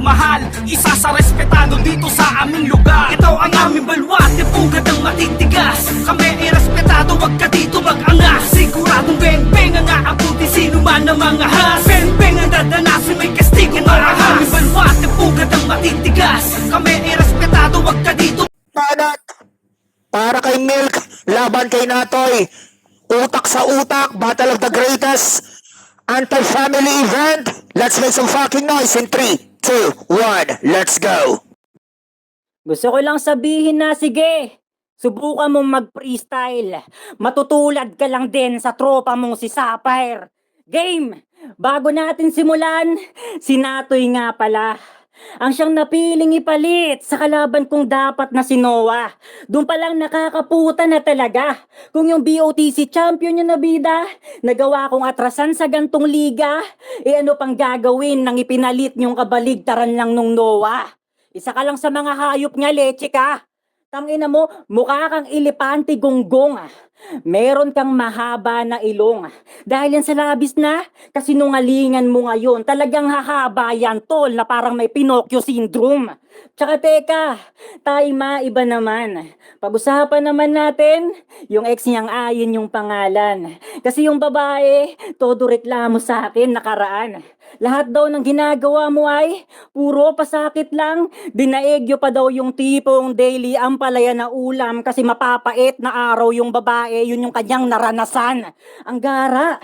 mahal, isa sa respetado dito sa aming lugar. Ito ang aming balwate, pugad ng matitigas. Kami ay respetado, wag ka dito mag-angas. Siguradong beng-beng ang aabuti, sino man ang mga has. Beng-beng ang dadanasin, may kastigin marahas. Aming balwate, pugad ng matitigas. Kami ay respetado, wag ka dito. Panat! Para kay Milk, laban kay Natoy. Utak sa utak, battle of the greatest anti-family event. Let's make some fucking noise in 3, 2, 1, let's go! Gusto ko lang sabihin na sige, subukan mong mag-freestyle. Matutulad ka lang din sa tropa mong si Sapphire. Game! Bago natin simulan, si Natoy nga pala. Ang siyang napiling ipalit sa kalaban kong dapat na si Noah. Doon pa lang nakakaputa na talaga. Kung yung BOTC champion yung nabida, nagawa kong atrasan sa gantong liga, ano pang gagawin nang ipinalit niyong kabaligtaran lang nung Noah? Isa ka lang sa mga hayop nga, leche ka. Tangina mo, mukha kang elepante gonggong. Meron kang mahaba na ilong. Dahil yan sa labis na kasinungalingan mo ngayon, talagang hahaba yan, tol, na parang may Pinocchio syndrome. Tsaka teka, tayo iba naman. Pag-usapan naman natin, yung ex niyang Ayin yung pangalan. Kasi yung babae, todo reklamo sa akin nakaraan. Lahat daw ng ginagawa mo ay puro pasakit lang. Dinaegyo pa daw yung tipong daily ampalaya na ulam kasi mapapait na araw yung babae, yun yung kanyang naranasan. Ang gara.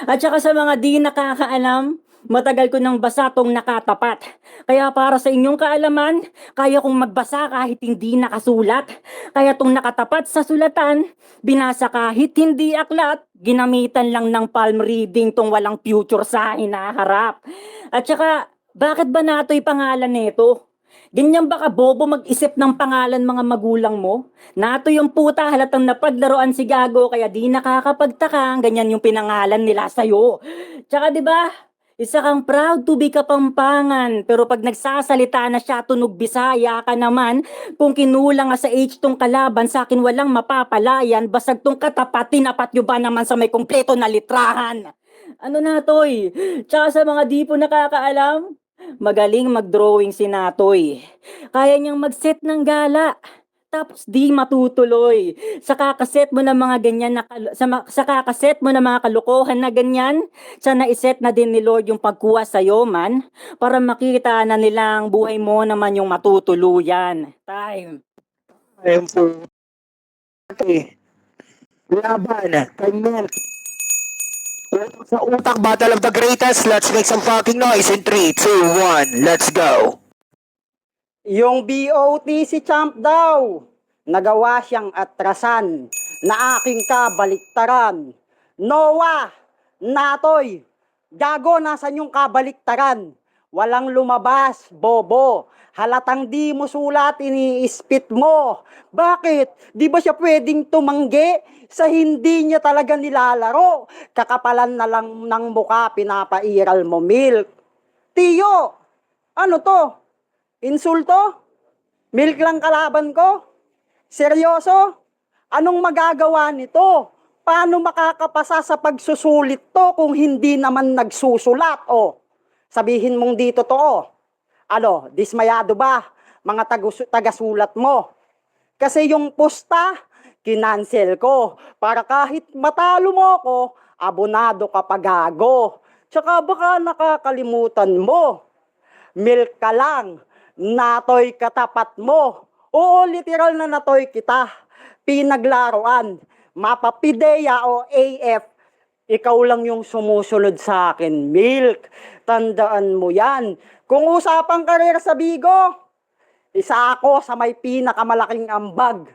At saka sa mga di nakakaalam, matagal ko nang basa tong nakatapat. Kaya para sa inyong kaalaman, kaya kong magbasa kahit hindi nakasulat. Kaya tong nakatapat sa sulatan, binasa kahit hindi aklat, ginamitan lang ng palm reading tong walang future sa hinaharap. At saka, bakit ba Natoy pangalan nito? Ganyan ba ka bobo mag-isip ng pangalan mga magulang mo? Natoy yung puta, halatang napaglaruan si Gago kaya di nakakapagtaka, ganyan yung pinangalan nila sa'yo. Tsaka 'di ba? Isa kang proud to be Kapampangan, pero pag nagsasalita na siya tunog Bisaya ka naman, kung kinulang nga sa H tong kalaban, sa akin walang mapapalayan, basag tong katapat, tinapat nyo ba naman sa may kompleto na litrahan? Ano Natoy? Tsaka sa mga di po nakakaalam, magaling mag-drawing si Natoy. Kaya niyang mag-set ng gala. Tapos di matutuloy. Sa kakaset mo ng mga ganyan na sa kakaset mo ng mga kalokohan na ganyan, sana iset na din ni Lord yung pagkuha sa iyo man para makita na nilang buhay mo naman yung matutuluyan. Time. Ayun po. Okay. Laban kay Milk. Utak sa utak, battle of the greatest. Let's make some fucking noise in 3, 2, 1, let's go! Yung BOTC champ daw, nagawa siyang atrasan na aking kabaliktaran. Noah, Natoy, Gago, nasan yung kabaliktaran? Walang lumabas, bobo. Halatang di mo sulat, ini-spit mo. Bakit? Di ba siya pwedeng tumanggi sa hindi niya talaga nilalaro? Kakapalan na lang ng muka, pinapairal mo, Milk. Tiyo, ano to? Insulto? Milk lang kalaban ko? Seryoso? Anong magagawa nito? Paano makakapasa sa pagsusulit to kung hindi naman nagsusulat? O, sabihin mong di totoo. Ano, dismayado ba mga tagasulat mo? Kasi yung posta, kinansel ko. Para kahit matalo mo ko, abonado ka pa gago. Tsaka baka nakakalimutan mo. Milk ka lang. Natoy katapat mo. Oo, literal na natoy kita. Pinaglaruan. Mapapideya o AF. Ikaw lang yung sumusunod sa akin, Milk. Tandaan mo yan. Kung usapang karir sa Bigo, isa ako sa may pinakamalaking ambag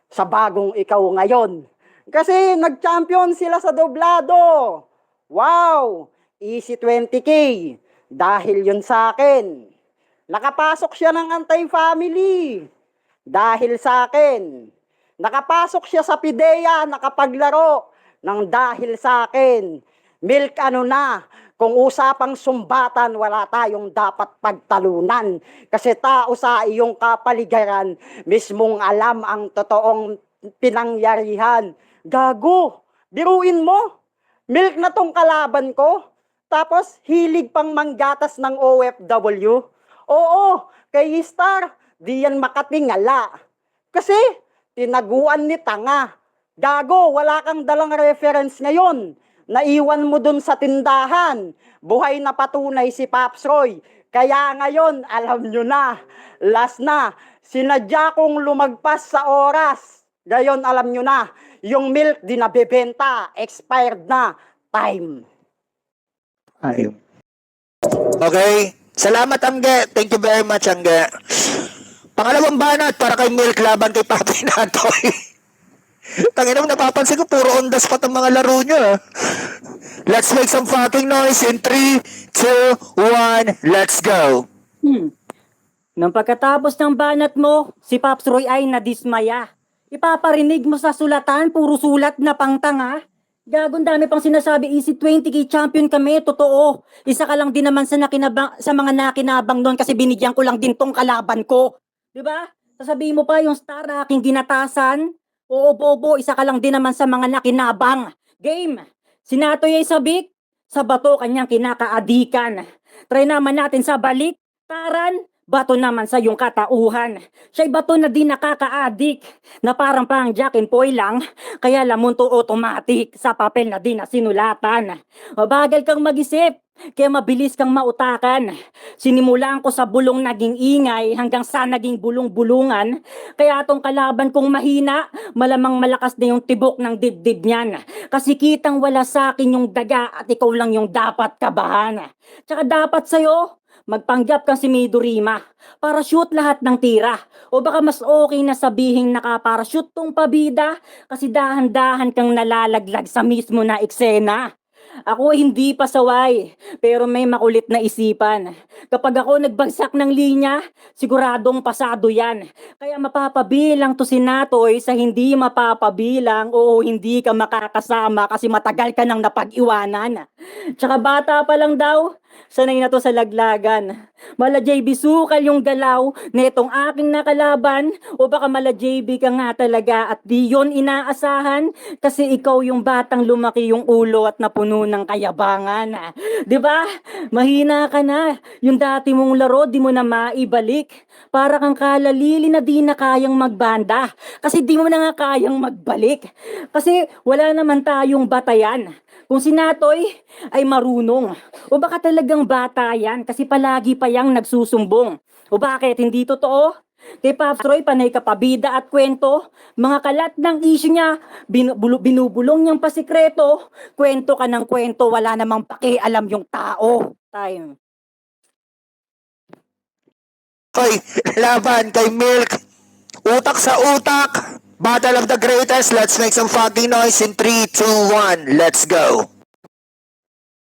sa bagong ikaw ngayon. Kasi nag-champion sila sa doblado. Wow! Easy 20K. Dahil yun sa akin. Nakapasok siya ng anti-family. Dahil sa akin. Nakapasok siya sa PIDEA, nakapaglaro. Nang dahil sa akin. Milk ano na, kung usapang sumbatan, wala tayong dapat pagtalunan. Kasi tao sa iyong kapaligiran, mismong alam ang totoong pinangyarihan. Gago, biruin mo. Milk na tong kalaban ko. Tapos hilig pang manggatas ng OFW. Oo, kay Star, di yan makatingala. Kasi, tinaguan ni tanga. Gago, wala kang dalang reference ngayon. Naiwan mo dun sa tindahan. Buhay na patunay si Pops Roy. Kaya ngayon, alam nyo na, last na, sinadya kong lumagpas sa oras. Gayon, alam nyo na, yung milk di nabebenta, expired na, time. Ayun. Okay. Salamat, Angge. Thank you very much, Angge. Pangalawang banat para kay Milk laban kay Papi Natoy. Tangina mo, napapansin ko, puro on the spot ang mga laro niya. Let's make some fucking noise in 3, 2, 1, let's go. Nang pagkatapos ng banat mo, si Pops Roy ay nadismaya. Ipaparinig mo sa sulatan, puro sulat na pangtanga. Gagong dami pang sinasabi, easy 20k champion kami, totoo. Isa ka lang din naman sa mga nakinabang noon kasi binigyan ko lang din tong kalaban ko. Diba? Sasabihin mo pa yung star aking ginatasan. Oo, bobo, isa ka lang din naman sa mga nakinabang. Game! Sinatoy ay sabik, sa bato kanyang kinakaadikan. Try naman natin sa balik, taran, bato naman sa yung katauhan. Siya'y bato na di nakaka-addict, na parang pang Jack and Poy lang, kaya lamon to automatic, sa papel na di na sinulatan. Mabagal kang mag-isip, kaya mabilis kang mautakan. Sinimulan ko sa bulong naging ingay hanggang sa naging bulong-bulungan. Kaya tong kalaban kong mahina, malamang malakas na yung tibok ng dibdib niyan. Kasi kitang wala sa akin yung daga at ikaw lang yung dapat kabahan. Tsaka dapat sa'yo, magpanggap kang si Midorima para shoot lahat ng tira. O baka mas okay na sabihing nakaparashoot tong pabida kasi dahan-dahan kang nalalaglag sa mismo na eksena. Ako hindi pasaway, pero may makulit na isipan. Kapag ako nagbagsak ng linya, siguradong pasado yan. Kaya mapapabilang to si Natoy sa hindi mapapabilang o hindi ka makakasama kasi matagal ka nang napag-iwanan. Tsaka bata pa lang daw, sanay na to sa laglagan. Mala JB sukal yung galaw na itong aking nakalaban o baka mala JB ka nga talaga at di yon inaasahan kasi ikaw yung batang lumaki yung ulo at napuno ng kayabangan. 'Di ba? Mahina ka na. Yung dati mong laro di mo na maibalik. Para kang kalalili na di na kayang magbanda kasi di mo na nga kayang magbalik. Kasi wala naman tayong batayan. Kung si Natoy ay marunong. O baka talagang bata yan kasi palagi pa yang nagsusumbong. O bakit hindi totoo? Kay Pops Roy, panay kapabida at kwento. Mga kalat ng issue niya, binubulong niyang pasikreto. Kwento ka ng kwento, wala namang pakialam yung tao. Time. Okay, laban kay Milk. Utak sa utak. Battle of the greatest. Let's make some fucking noise in 3, 2, 1. Let's go.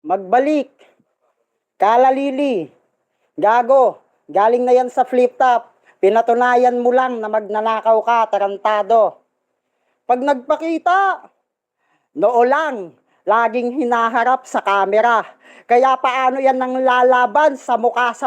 Magbalik. Kalalili. Gago. Galing na yan sa flip top. Pinatunayan mo lang na magnanakaw ka, tarantado. Pag nagpakita, noo lang, laging hinaharap sa kamera. Kaya paano yan nang lalaban sa muka?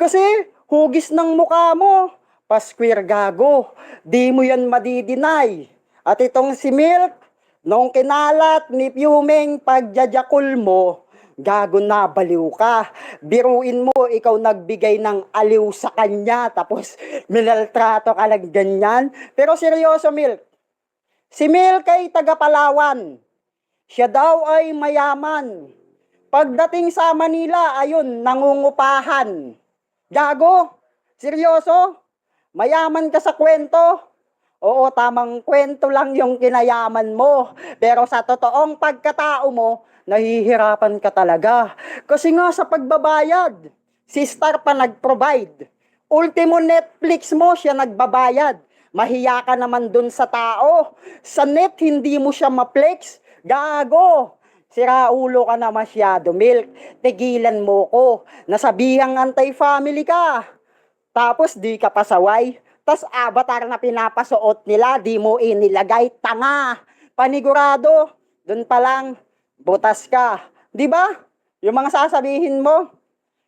Kasi hugis ng muka mo. Pasquare gago, di mo yan madidinay. At itong si Milk, nung kinalat ni Piumeng pagjajakul mo, gago na baliw ka. Biruin mo, ikaw nagbigay ng aliw sa kanya, tapos minaltrato ka lang ganyan. Pero seryoso Milk, si Milk ay taga Palawan. Siya daw ay mayaman. Pagdating sa Manila, ayun, nangungupahan. Gago, seryoso? Mayaman ka sa kwento? Oo, tamang kwento lang yung kinayaman mo. Pero sa totoong pagkatao mo, nahihirapan ka talaga. Kasi nga sa pagbabayad, si Star pa nag-provide. Ultimo Netflix mo, siya nagbabayad. Mahiya ka naman dun sa tao. Sa net, hindi mo siya ma-flex. Gago! Sira ulo ka na masyado, Milk. Tigilan mo ko. Nasabihang anti-family ka. Tapos di ka pasaway. Tas avatar na pinapasuot nila, di mo inilagay. Tanga! Panigurado. Dun pa lang, butas ka. Di ba? Yung mga sasabihin mo,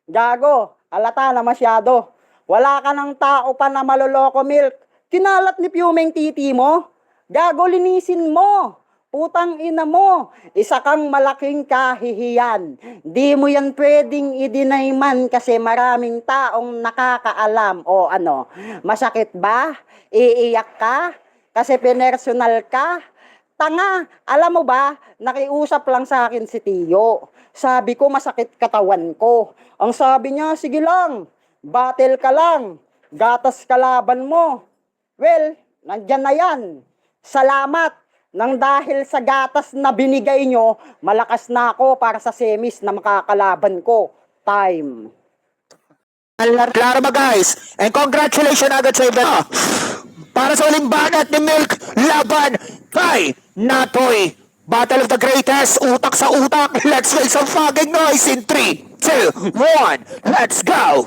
gago, alata na masyado. Wala ka ng tao pa na maloloko, Milk. Kinalat ni Piumeng titi mo. Gago, linisin mo. Putang ina mo, isa kang malaking kahihiyan. Di mo yan pwedeng i-deny man kasi maraming taong nakakaalam. O ano, masakit ba? Iiyak ka? Kasi pinersonal ka? Tanga, alam mo ba, nakiusap lang sa akin si Tiyo. Sabi ko masakit katawan ko. Ang sabi niya, sige lang, battle ka lang, gatas kalaban mo. Well, nandyan na yan. Salamat. Nang dahil sa gatas na binigay nyo, malakas na ako para sa semis na makakalaban ko. Time. Klaro ba guys? And congratulations agad sa event. Para sa uling banat ni Milk laban kay Natoy. Battle of the Greatest, utak sa utak. Let's make some fucking noise in 3, 2, 1. Let's go!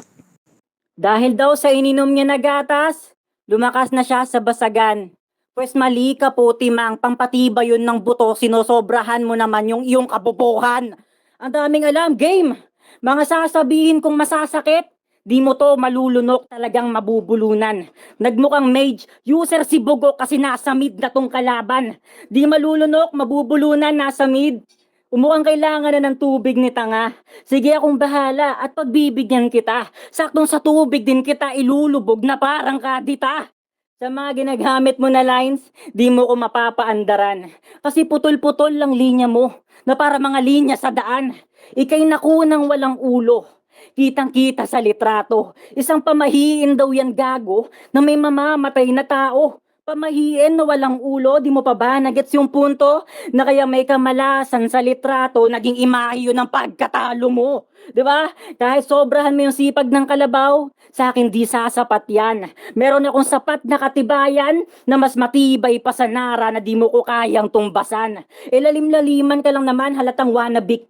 Dahil daw sa ininom niya na gatas, lumakas na siya sa basagan. Pwes mali ka po, Timang, pampatiba yun ng buto, sinosobrahan mo naman yung iyong kabobohan. Ang daming alam, game! Mga sasabihin kong masasakit, di mo to malulunok, talagang mabubulunan. Nagmukhang mage, user si Bugo kasi nasa mid na tong kalaban. Di malulunok, mabubulunan, nasa mid. Umukhang kailangan na ng tubig ni tanga. Sige akong bahala at pagbibigyan kita. Saktong sa tubig din kita ilulubog na parang kadita. Sa mga ginagamit mo na lines, di mo ko mapapaandaran. Kasi putol-putol lang linya mo, na para mga linya sa daan. Ika'y nakunang walang ulo. Kitang-kita sa litrato. Isang pamahiin daw yan gago na may mamamatay na tao. Pamahiin na walang ulo, di mo pa ba nagets yung punto? Na kaya may kamalasan sa litrato, naging imahe yun ng pagkatalo mo. Di ba? Kahit sobrahan mo yung sipag ng kalabaw, sa akin di sasapat yan. Meron akong sapat na katibayan na mas matibay pa sa nara na di mo ko kayang tumbasan. Lalim-laliman ka lang naman, halatang wannabe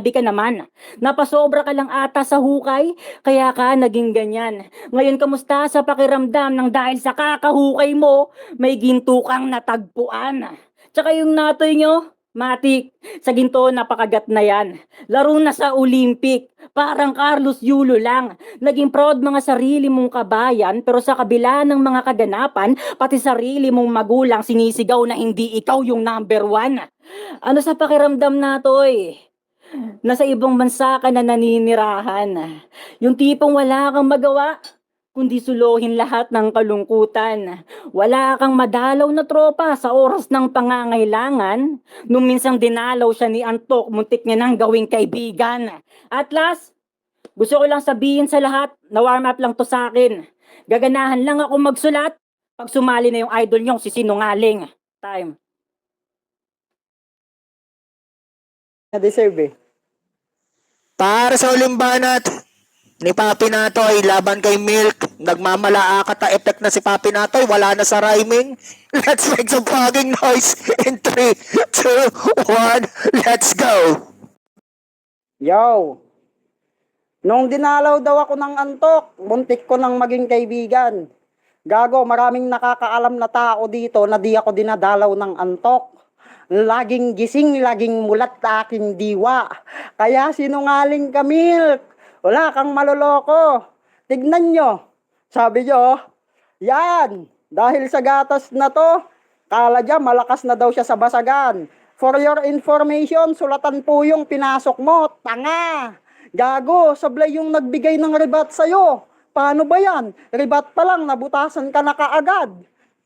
ka naman. Napasobra ka lang ata sa hukay, kaya ka naging ganyan. Ngayon kamusta sa pakiramdam ng dahil sa kakahukay mo, may ginto kang natagpuan. Tsaka yung natoy nyo, matik, sa ginto napakagat na yan. Laro na sa Olympic, parang Carlos Yulo lang. Naging proud mga sarili mong kabayan, pero sa kabila ng mga kaganapan, pati sarili mong magulang sinisigaw na hindi ikaw yung number 1. Ano sa pakiramdam na to eh? Nasa ibang bansa ka na naninirahan. Yung tipong wala kang magawa, kundi suluhin lahat ng kalungkutan. Wala kang madalaw na tropa sa oras ng pangangailangan. Nung minsang dinalaw siya ni Antok, muntik niya nang gawing kaibigan. At last, gusto ko lang sabihin sa lahat na warm up lang to sa akin. Gaganahan lang ako magsulat pag sumali na yung idol niyong si Sinungaling. Time. Na-deserve eh. Para sa uling banat ni Papi Natoy laban kay Milk, nagmamalaakat na effect na si Papi Natoy, wala na sa rhyming. Let's make some fucking noise in 3, 2, 1. Let's go! Yo! Nung dinalaw daw ako ng Antok, muntik ko nang maging kaibigan. Gago, maraming nakakaalam na tao dito na di ako dinadalaw ng Antok. Laging gising, laging mulat sa aking diwa. Kaya sinungaling ka, Milk. Wala kang maloloko. Tignan nyo. Sabi nyo, yan. Dahil sa gatas na to, kala dyan malakas na daw siya sa basagan. For your information, sulatan po yung pinasok mo. Tanga. Gago, sablay yung nagbigay ng rebat sa'yo. Paano ba yan? Rebat pa lang, nabutasan ka na kaagad.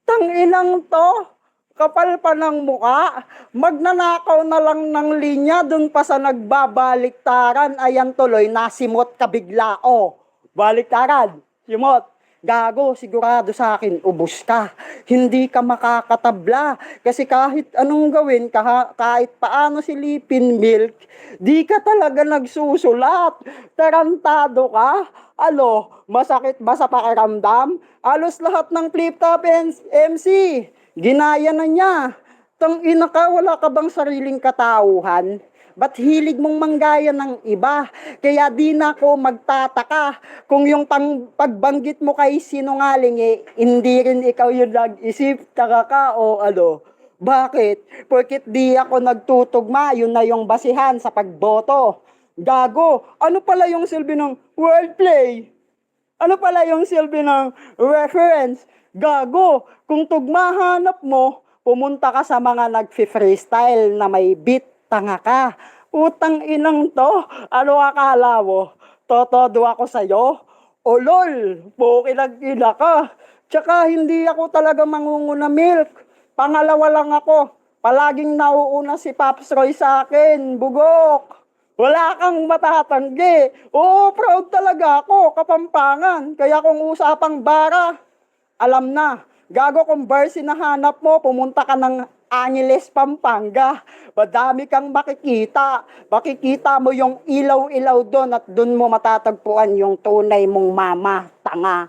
Tanginang to. Kapal pa ng muka, magnanakaw na lang ng linya dun pa sa nagbabaliktaran, ayan tuloy, nasimot ka bigla. O, baliktaran, simot. Gago, sigurado sa akin, ubus ka. Hindi ka makakatabla. Kasi kahit anong gawin, kahit paano silipin, Milk, di ka talaga nagsusulat. Tarantado ka. Alo, masakit ba sa pakiramdam? Alos lahat ng flip-top MC. Ginaya na niya. Tangina ka, wala ka bang sariling katauhan? Ba't hilig mong manggaya ng iba? Kaya di na ako magtataka kung yung pagbanggit mo kay Sinungaling eh, hindi rin ikaw yung nag-isip, taka ka o ano. Bakit? Porkit di ako nagtutugma, yun na yung basihan sa pagboto. Gago, ano pala yung silbi ng wordplay? Ano pala yung silbi ng reference? Gago, kung tugma hanap mo, pumunta ka sa mga nagfi-freestyle na may beat, tanga ka. Utang inang to, ano akala mo? Totodo ako sa'yo? O lol, bukilag ina ka. Tsaka hindi ako talaga mangunguna milk. Pangalawa lang ako. Palaging nauuna si Pops Roy sa akin, bugok. Wala kang matatanggi. Oo, proud talaga ako, Kapampangan. Kaya kung usapang bara, alam na, gago kung bar sinahanap mo, pumunta ka ng Angeles, Pampanga. Madami kang makikita. Makikita mo yung ilaw-ilaw doon at doon mo matatagpuan yung tunay mong mama, tanga.